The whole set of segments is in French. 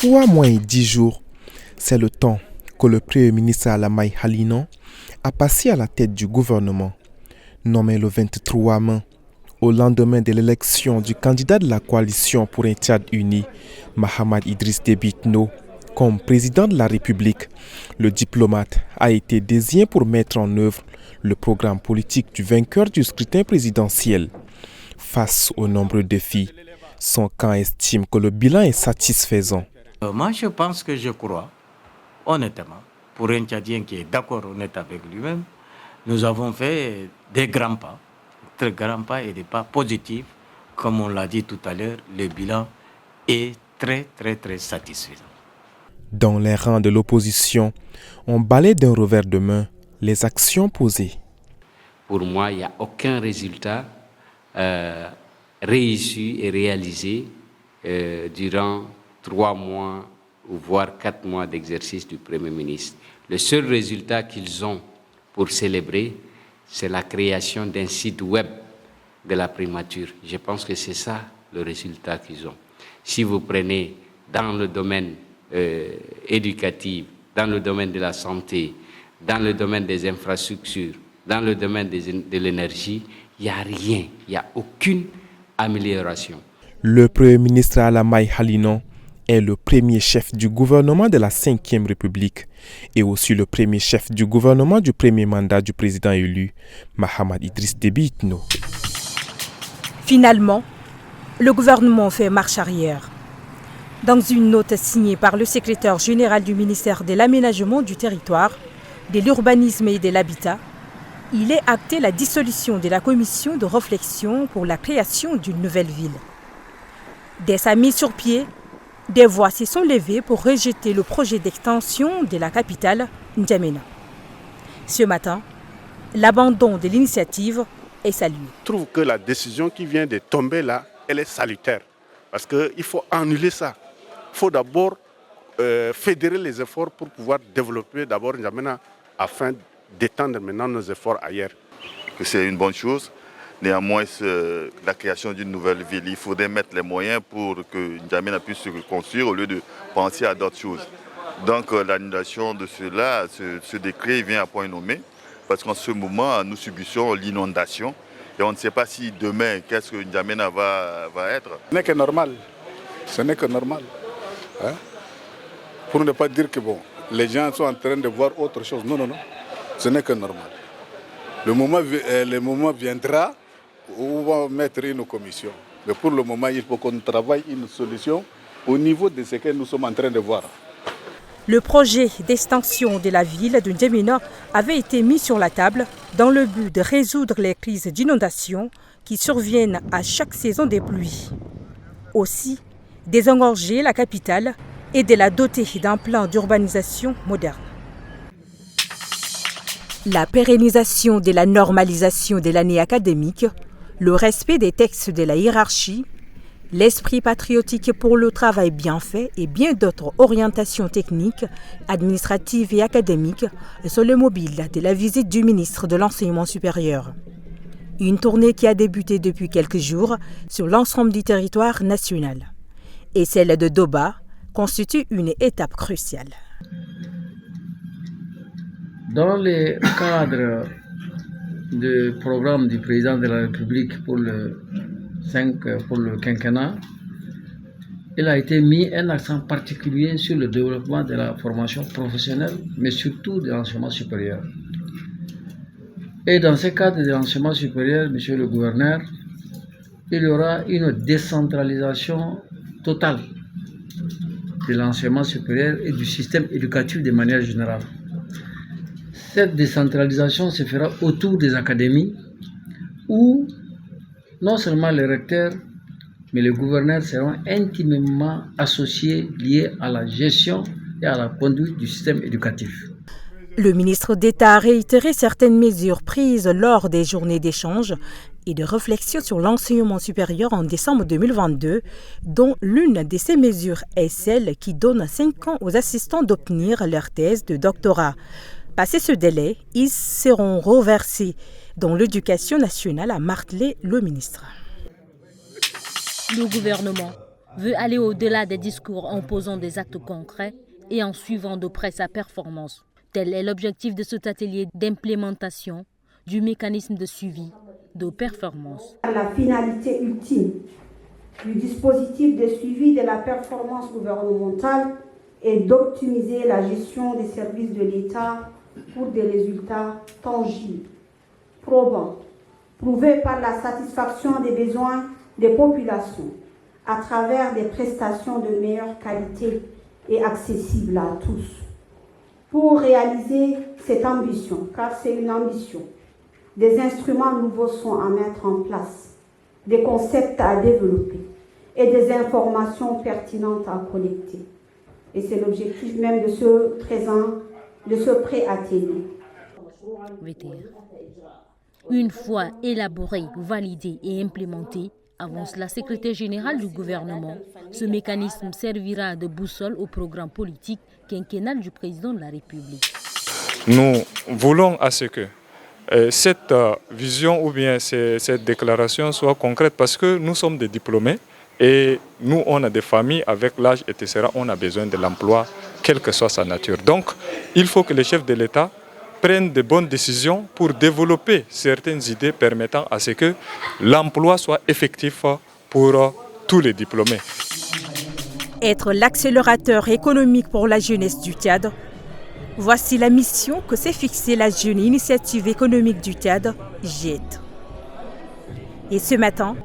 3 mois et 10 jours, c'est le temps que le Premier ministre Alamai Halinon a passé à la tête du gouvernement. Nommé le 23 mai, au lendemain de l'élection du candidat de la coalition pour un Tchad uni, Mahamad Idriss Déby Itno, comme président de la République, le diplomate a été désigné pour mettre en œuvre le programme politique du vainqueur du scrutin présidentiel. Face aux nombreux défis, son camp estime que le bilan est satisfaisant. Moi, je crois, honnêtement, pour un Tchadien qui est d'accord, honnête avec lui-même, nous avons fait des grands pas, très grands pas et des pas positifs. Comme on l'a dit tout à l'heure, le bilan est très satisfaisant. Dans les rangs de l'opposition, on balaie d'un revers de main les actions posées. Pour moi, il n'y a aucun résultat réussi et réalisé durant 3 mois ou voire 4 mois d'exercice du Premier ministre. Le seul résultat qu'ils ont pour célébrer, c'est la création d'un site web de la primature. Je pense que c'est ça le résultat qu'ils ont. Si vous prenez dans le domaine éducatif, dans le domaine de la santé, dans le domaine des infrastructures, dans le domaine de l'énergie, il n'y a rien, il n'y a aucune amélioration. Le Premier ministre Alamai Halinon est le premier chef du gouvernement de la 5e République et aussi le premier chef du gouvernement du premier mandat du président élu, Mahamad Idriss Déby Itno. Finalement, le gouvernement fait marche arrière. Dans une note signée par le secrétaire général du ministère de l'Aménagement du Territoire, de l'Urbanisme et de l'Habitat, il est acté la dissolution de la commission de réflexion pour la création d'une nouvelle ville. Dès sa mise sur pied, des voix se sont levées pour rejeter le projet d'extension de la capitale, N'Djamena. Ce matin, l'abandon de l'initiative est salué. Je trouve que la décision qui vient de tomber là, elle est salutaire. Parce qu'il faut annuler ça. Il faut d'abord fédérer les efforts pour pouvoir développer d'abord N'Djamena afin d'étendre maintenant nos efforts ailleurs. Que c'est une bonne chose. Néanmoins, la création d'une nouvelle ville, il faudrait mettre les moyens pour que N'Djamena puisse se reconstruire au lieu de penser à d'autres choses. Donc l'annulation de cela, ce décret vient à point nommé, parce qu'en ce moment, nous subissons l'inondation et on ne sait pas si demain, qu'est-ce que N'Djamena va être. Ce n'est que normal. Ce n'est que normal. Hein? Pour ne pas dire que bon, les gens sont en train de voir autre chose. Non. Ce n'est que normal. Le moment viendra où on va mettre une commission. Mais pour le moment, il faut qu'on travaille une solution au niveau de ce que nous sommes en train de voir. Le projet d'extension de la ville de N'Djamena avait été mis sur la table dans le but de résoudre les crises d'inondation qui surviennent à chaque saison des pluies. Aussi, désengorger la capitale et de la doter d'un plan d'urbanisation moderne. La pérennisation de la normalisation de l'année académique, le respect des textes de la hiérarchie, l'esprit patriotique pour le travail bien fait et bien d'autres orientations techniques, administratives et académiques sont le mobile de la visite du ministre de l'Enseignement supérieur. Une tournée qui a débuté depuis quelques jours sur l'ensemble du territoire national. Et celle de Doba constitue une étape cruciale. Dans le cadre du programme du président de la République pour le quinquennat, il a été mis un accent particulier sur le développement de la formation professionnelle, mais surtout de l'enseignement supérieur. Et dans ce cadre de l'enseignement supérieur, monsieur le gouverneur, il y aura une décentralisation totale de l'enseignement supérieur et du système éducatif de manière générale. Cette décentralisation se fera autour des académies où non seulement les recteurs, mais les gouverneurs seront intimement associés, liés à la gestion et à la conduite du système éducatif. Le ministre d'État a réitéré certaines mesures prises lors des journées d'échange et de réflexion sur l'enseignement supérieur en décembre 2022, dont l'une de ces mesures est celle qui donne 5 ans aux assistants d'obtenir leur thèse de doctorat. Passé ce délai, ils seront reversés dans l'éducation nationale, a martelé le ministre. Le gouvernement veut aller au-delà des discours en posant des actes concrets et en suivant de près sa performance. Tel est l'objectif de cet atelier d'implémentation du mécanisme de suivi de performance. La finalité ultime du dispositif de suivi de la performance gouvernementale est d'optimiser la gestion des services de l'État pour des résultats tangibles, probants, prouvés par la satisfaction des besoins des populations à travers des prestations de meilleure qualité et accessibles à tous. Pour réaliser cette ambition, car c'est une ambition, des instruments nouveaux sont à mettre en place, des concepts à développer et des informations pertinentes à collecter. Et c'est l'objectif même de ce pré-atelier. Une fois élaboré, validé et implémenté, avance la secrétaire générale du gouvernement, ce mécanisme servira de boussole au programme politique quinquennal du président de la République. Nous voulons à ce que cette vision ou bien cette déclaration soit concrète parce que nous sommes des diplômés et nous on a des familles avec l'âge etc. On a besoin de l'emploi, quelle que soit sa nature. Donc il faut que les chefs de l'État prennent de bonnes décisions pour développer certaines idées permettant à ce que l'emploi soit effectif pour tous les diplômés. Être l'accélérateur économique pour la jeunesse du Tchad, voici la mission que s'est fixée la jeune initiative économique du Tchad, JET. Et ce matin,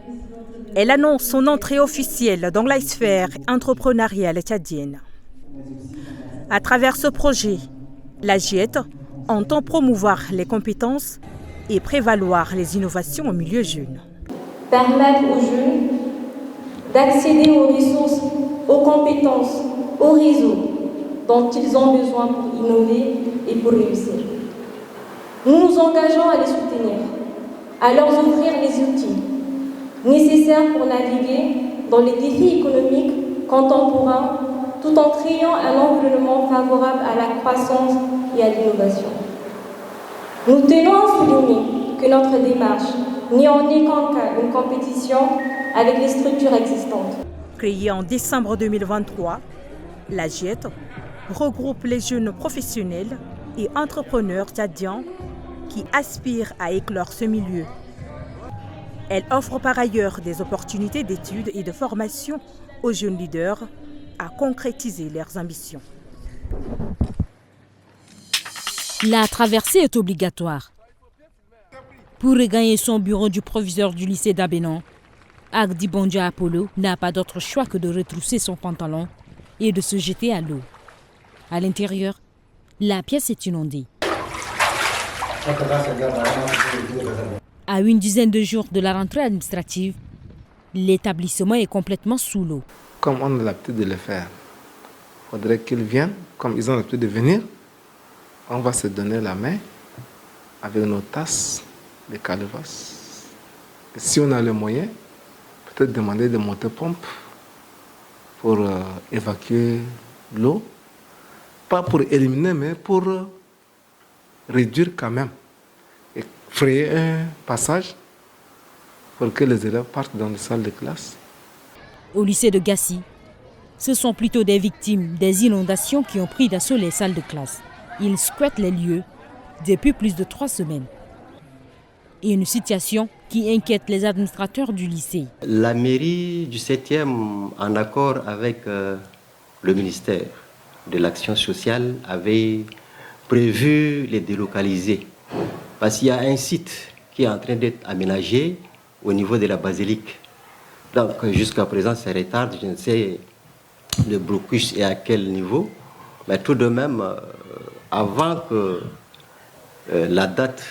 elle annonce son entrée officielle dans la sphère entrepreneuriale tchadienne. À travers ce projet, la JET entend promouvoir les compétences et prévaloir les innovations au milieu jeune. Permettre aux jeunes d'accéder aux ressources, aux compétences, aux réseaux dont ils ont besoin pour innover et pour réussir. Nous nous engageons à les soutenir, à leur offrir les outils nécessaires pour naviguer dans les défis économiques contemporains tout en créant un environnement favorable à la croissance et à l'innovation. Nous tenons à souligner que notre démarche n'est en aucun cas une compétition avec les structures existantes. Créée en décembre 2023, la JET regroupe les jeunes professionnels et entrepreneurs tchadiens qui aspirent à éclore ce milieu. Elle offre par ailleurs des opportunités d'études et de formation aux jeunes leaders à concrétiser leurs ambitions. La traversée est obligatoire. Pour regagner son bureau du proviseur du lycée d'Abénan, Agdi Bondja Apollo n'a pas d'autre choix que de retrousser son pantalon et de se jeter à l'eau. À l'intérieur, la pièce est inondée. À une dizaine de jours de la rentrée administrative, l'établissement est complètement sous l'eau. Comme on a l'habitude de le faire, il faudrait qu'ils viennent, comme ils ont l'habitude de venir. On va se donner la main avec nos tasses, des calevasses. Et si on a le moyen, peut-être demander des motopompes pour évacuer l'eau. Pas pour éliminer, mais pour réduire quand même. Et frayer un passage pour que les élèves partent dans les salles de classe. Au lycée de Gassi, ce sont plutôt des victimes des inondations qui ont pris d'assaut les salles de classe. Ils squattent les lieux depuis plus de 3 semaines. Et une situation qui inquiète les administrateurs du lycée. La mairie du 7e, en accord avec le ministère de l'Action sociale, avait prévu les délocaliser. Parce qu'il y a un site qui est en train d'être aménagé au niveau de la basilique. Donc jusqu'à présent, ça retarde, je ne sais le blocus est à quel niveau, mais tout de même, avant que la date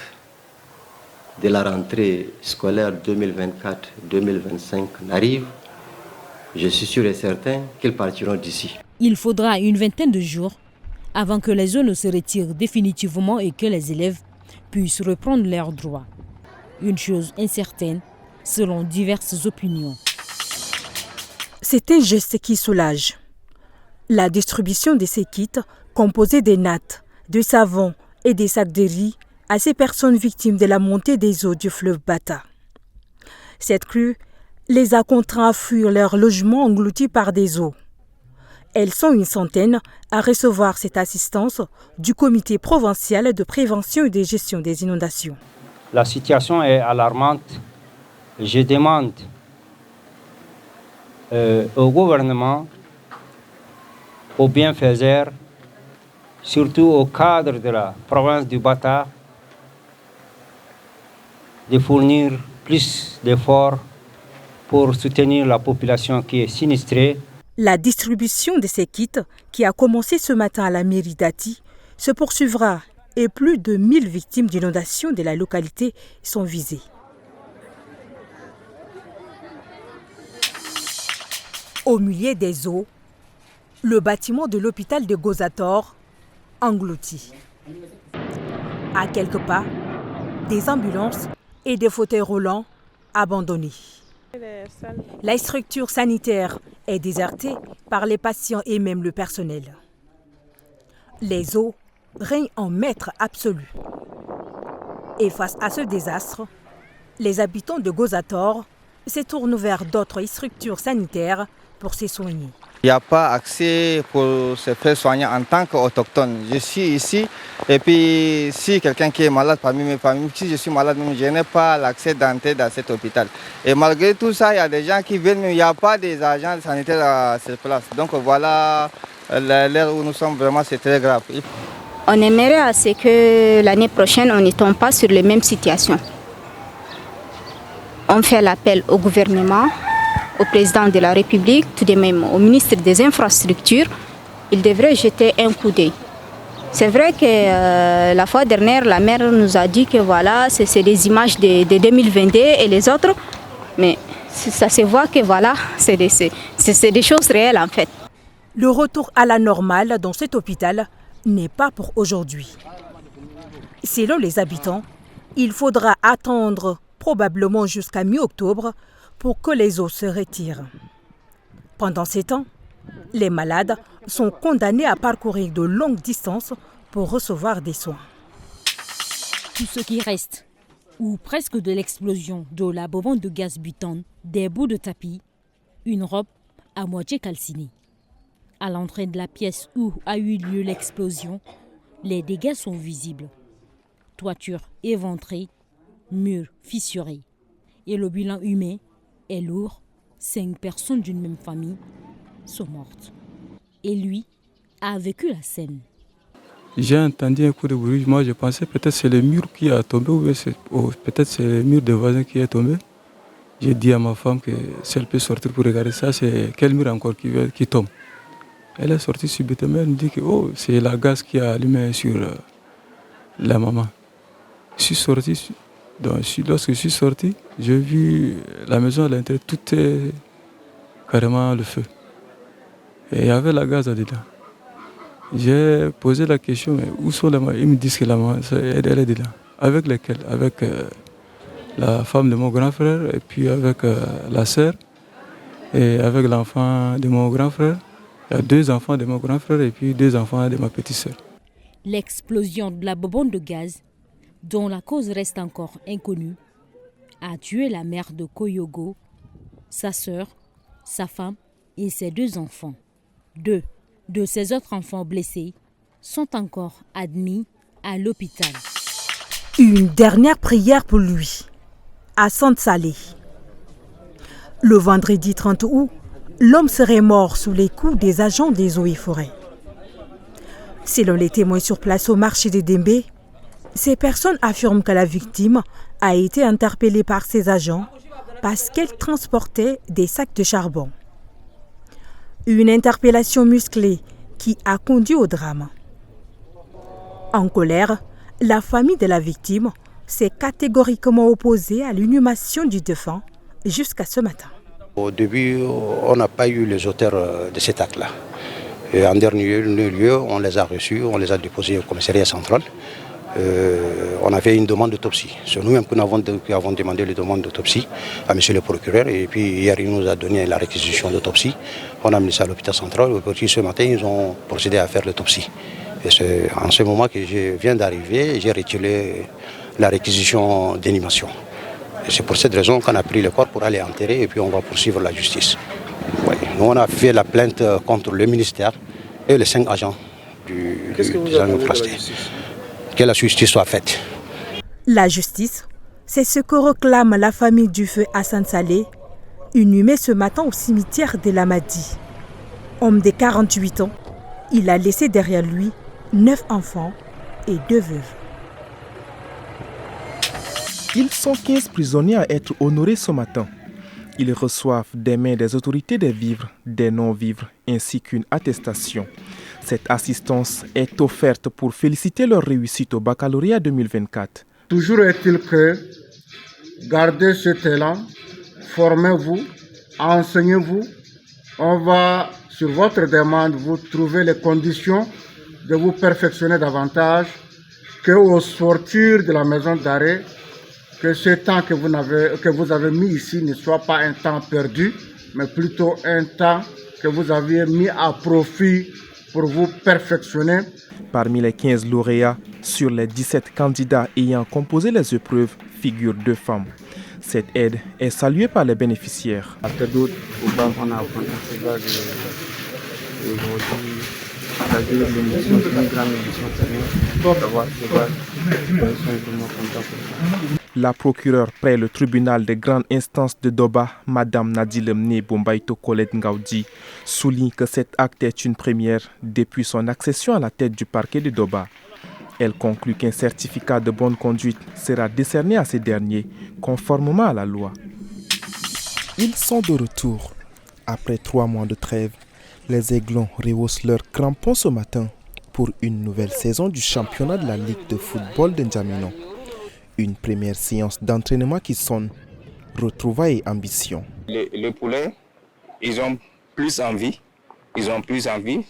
de la rentrée scolaire 2024-2025 n'arrive, je suis sûr et certain qu'ils partiront d'ici. Il faudra une vingtaine de jours avant que les zones se retirent définitivement et que les élèves puissent reprendre leurs droits. Une chose incertaine, selon diverses opinions. C'est un geste qui soulage. La distribution de ces kits, composés des nattes, de savon et des sacs de riz, à ces personnes victimes de la montée des eaux du fleuve Bata. Cette crue les a contraints à fuir leur logement engloutis par des eaux. Elles sont une centaine à recevoir cette assistance du comité provincial de prévention et de gestion des inondations. La situation est alarmante. Je demande au gouvernement, aux bienfaiseurs, surtout au cadre de la province du Bata, de fournir plus d'efforts pour soutenir la population qui est sinistrée. La distribution de ces kits, qui a commencé ce matin à la mairie d'Ati, se poursuivra et plus de 1000 victimes d'inondations de la localité sont visées. Au milieu des eaux, le bâtiment de l'hôpital de Gozator englouti. À quelques pas, des ambulances et des fauteuils roulants abandonnés. La structure sanitaire est désertée par les patients et même le personnel. Les eaux règnent en maître absolu. Et face à ce désastre, les habitants de Gozator se tournent vers d'autres structures sanitaires pour se soigner. Il n'y a pas accès pour se faire soigner en tant qu'autochtone. Je suis ici et puis si quelqu'un qui est malade parmi mes familles, si je suis malade, je n'ai pas l'accès d'entrer dans cet hôpital. Et malgré tout ça, il y a des gens qui viennent, mais il n'y a pas des agents sanitaires à cette place. Donc voilà, l'ère où nous sommes vraiment, c'est très grave. On aimerait à ce que l'année prochaine, on ne tombe pas sur les mêmes situations. On fait l'appel au gouvernement, au président de la République, tout de même au ministre des Infrastructures. Il devrait jeter un coup d'œil. C'est vrai que la fois dernière, la maire nous a dit que voilà, c'est des images de 2022 et les autres, mais ça se voit que voilà, c'est des choses réelles en fait. Le retour à la normale dans cet hôpital n'est pas pour aujourd'hui. Selon les habitants, il faudra attendre probablement jusqu'à mi-octobre pour que les eaux se retirent. Pendant ces temps, les malades sont condamnés à parcourir de longues distances pour recevoir des soins. Tout ce qui reste, ou presque de l'explosion de la bombe de gaz butane, des bouts de tapis, une robe à moitié calcinée. À l'entrée de la pièce où a eu lieu l'explosion, les dégâts sont visibles. Toiture éventrée, murs fissurés. Et le bilan humain est lourd. 5 personnes d'une même famille sont mortes. Et lui a vécu la scène. J'ai entendu un coup de bruit. Moi, je pensais peut-être c'est le mur qui a tombé ou peut-être c'est le mur de voisin qui est tombé. J'ai dit à ma femme que si elle peut sortir pour regarder ça, c'est quel mur encore qui tombe. Elle est sortie subitement, elle me dit que oh, c'est la gaz qui a allumé sur la maman. Je suis sorti. Donc, lorsque je suis sorti, j'ai vu la maison à l'intérieur, tout est carrément le feu. Et il y avait la gaz dedans. J'ai posé la question, mais où sont les mamans? Ils me disent que la maman, elle est dedans. Avec lesquels? Avec la femme de mon grand frère, et puis avec la sœur, et avec l'enfant de mon grand frère. Il y a 2 enfants de mon grand frère et puis 2 enfants de ma petite sœur. L'explosion de la bombe de gaz, dont la cause reste encore inconnue, a tué la mère de Koyogo, sa sœur, sa femme et ses 2 enfants. 2 de ses autres enfants blessés sont encore admis à l'hôpital. Une dernière prière pour lui, à Sante-Salé. Le vendredi 30 août, l'homme serait mort sous les coups des agents des eaux et forêts. Selon les témoins sur place au marché de Dembé, ces personnes affirment que la victime a été interpellée par ces agents parce qu'elle transportait des sacs de charbon. Une interpellation musclée qui a conduit au drame. En colère, la famille de la victime s'est catégoriquement opposée à l'inhumation du défunt jusqu'à ce matin. Au début, on n'a pas eu les auteurs de cet acte-là. Et en dernier lieu, on les a reçus, on les a déposés au commissariat central. On a fait une demande d'autopsie. C'est nous-mêmes qui avons demandé la demande d'autopsie à M. le procureur. Et puis hier, il nous a donné la réquisition d'autopsie. On a amené ça à l'hôpital central. Et puis ce matin, ils ont procédé à faire l'autopsie. Et c'est en ce moment que je viens d'arriver, j'ai retiré la réquisition d'inhumation. C'est pour cette raison qu'on a pris le corps pour aller enterrer et puis on va poursuivre la justice. Oui. Nous, on a fait la plainte contre le ministère et les 5 agents du que la justice soit faite. La justice, c'est ce que réclame la famille du feu Hassan Saleh, inhumé ce matin au cimetière de Lamadi. Homme de 48 ans, il a laissé derrière lui 9 enfants et 2 veuves. Ils sont 15 prisonniers à être honorés ce matin. Ils reçoivent des mains des autorités des vivres, des non-vivres, ainsi qu'une attestation. Cette assistance est offerte pour féliciter leur réussite au baccalauréat 2024. Toujours est-il que gardez cet élan, formez-vous, enseignez-vous. On va, sur votre demande, vous trouver les conditions de vous perfectionner davantage, qu'au sortir de la maison d'arrêt, que ce temps que vous avez mis ici ne soit pas un temps perdu, mais plutôt un temps que vous aviez mis à profit pour vous perfectionner. Parmi les 15 lauréats, sur les 17 candidats ayant composé les épreuves, figurent 2 femmes. Cette aide est saluée par les bénéficiaires. La procureure près le tribunal de grande instance de Doba, Madame Nadilemne Bombaito Colette Ngaudi, souligne que cet acte est une première depuis son accession à la tête du parquet de Doba. Elle conclut qu'un certificat de bonne conduite sera décerné à ces derniers, conformément à la loi. Ils sont de retour. Après 3 mois de trêve, les Aiglons rehaussent leurs crampons ce matin pour une nouvelle saison du championnat de la Ligue de football de N'Djamena. Une première séance d'entraînement qui sonne retrouvailles et ambition. Les poulains, ils ont plus envie.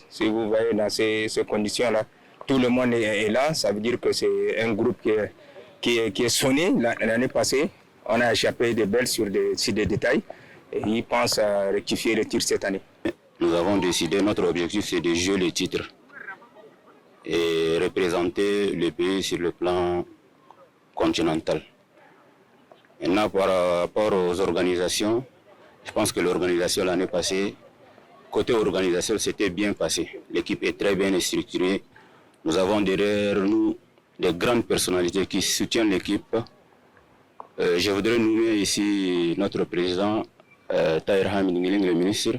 Si vous voyez dans ces conditions-là, tout le monde est là. Ça veut dire que c'est un groupe qui est sonné. L'année passée, on a échappé des belles sur des détails. Et ils pensent à rectifier le tir cette année. Nous avons décidé, notre objectif c'est de jouer le titre et représenter le pays sur le plan continental. Maintenant, par rapport aux organisations, je pense que l'organisation l'année passée, côté organisation, c'était bien passé. L'équipe est très bien structurée. Nous avons derrière nous de grandes personnalités qui soutiennent l'équipe. Je voudrais nommer ici notre président, Tahir Hamid Ngiling, le ministre,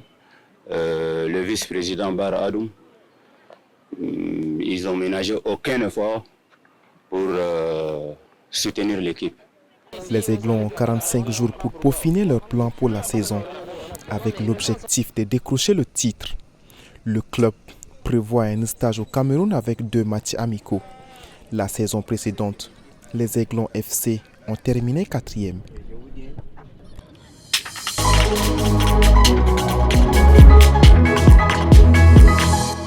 le vice-président Bar Adoum. Ils n'ont ménagé aucun effort pour soutenir l'équipe. Les Aiglons ont 45 jours pour peaufiner leur plan pour la saison, avec l'objectif de décrocher le titre. Le club prévoit un stage au Cameroun avec 2 matchs amicaux. La saison précédente, les Aiglons FC ont terminé 4e.